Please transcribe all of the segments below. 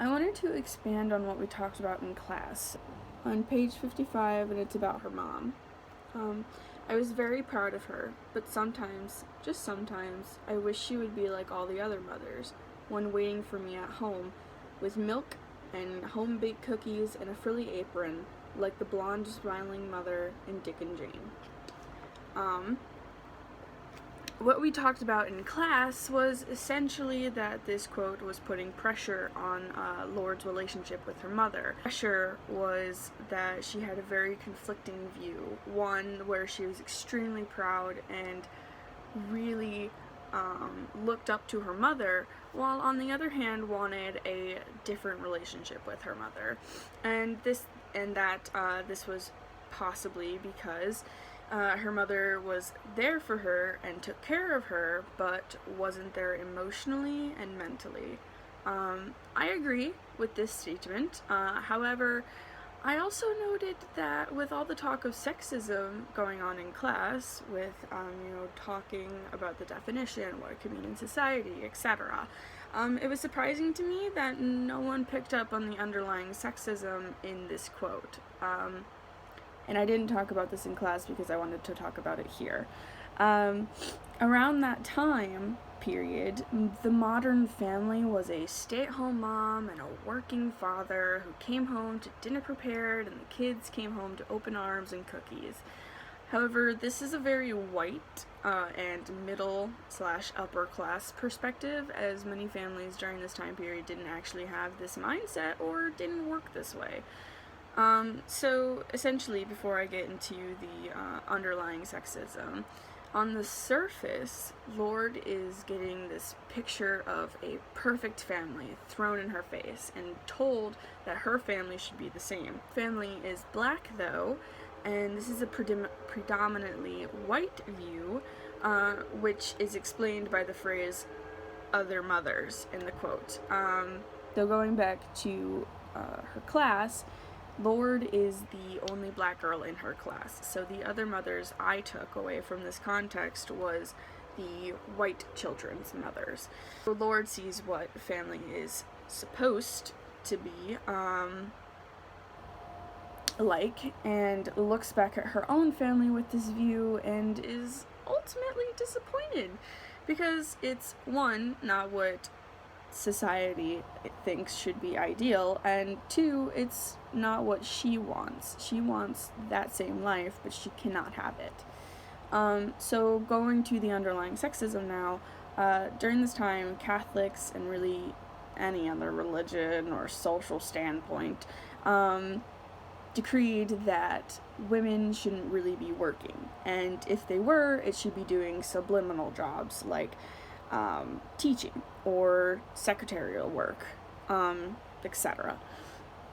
I wanted to expand on what we talked about in class on page 55, and it's about her mom. I was very proud of her, but sometimes, just sometimes, I wish she would be like all the other mothers, one waiting for me at home, with milk and home-baked cookies and a frilly apron, like the blonde smiling mother in Dick and Jane. What we talked about in class was essentially that this quote was putting pressure on Lord's relationship with her mother. Pressure was that she had a very conflicting view, one where she was extremely proud and really looked up to her mother, while on the other hand wanted a different relationship with her mother. And this was possibly because her mother was there for her and took care of her, but wasn't there emotionally and mentally. I agree with this statement. However, I also noted that with all the talk of sexism going on in class, with, talking about the definition, what it could mean in society, etc., it was surprising to me that no one picked up on the underlying sexism in this quote. And I didn't talk about this in class because I wanted to talk about it here. Around that time period, the modern family was a stay-at-home mom and a working father who came home to dinner prepared, and the kids came home to open arms and cookies. However, this is a very white and middle/upper class perspective, as many families during this time period didn't actually have this mindset or didn't work this way. So essentially, before I get into the underlying sexism, on the surface, Lord is getting this picture of a perfect family thrown in her face and told that her family should be the same. Family is black, though, and this is a predominantly white view, which is explained by the phrase "other mothers" in the quote. So going back to her class, Lord is the only black girl in her class, so the other mothers I took away from this context was the white children's mothers. So Lord sees what family is supposed to be like, and looks back at her own family with this view and is ultimately disappointed, because it's, one, not what society thinks should be ideal, and two, it's not what she wants. She wants that same life, but she cannot have it. So going to the underlying sexism now, during this time, Catholics, and really any other religion or social standpoint, decreed that women shouldn't really be working, and if they were, it should be doing subliminal jobs like teaching or secretarial work, etc.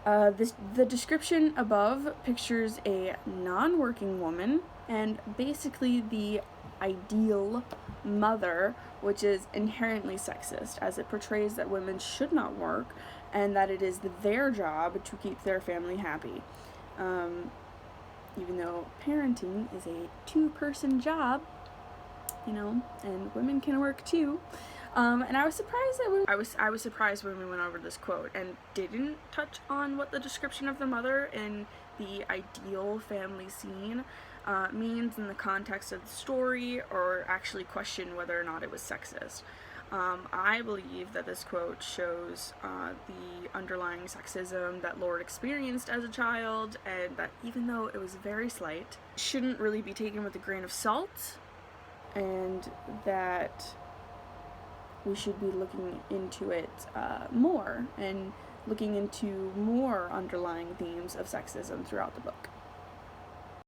The description above pictures a non-working woman and basically the ideal mother, which is inherently sexist, as it portrays that women should not work and that it is their job to keep their family happy. Even though parenting is a two-person job, and women can work too. And I was surprised that I was surprised when we went over this quote and didn't touch on what the description of the mother in the ideal family scene means in the context of the story, or actually question whether or not it was sexist. I believe that this quote shows the underlying sexism that Lord experienced as a child, and that even though it was very slight, shouldn't really be taken with a grain of salt, and that we should be looking into it more, and looking into more underlying themes of sexism throughout the book.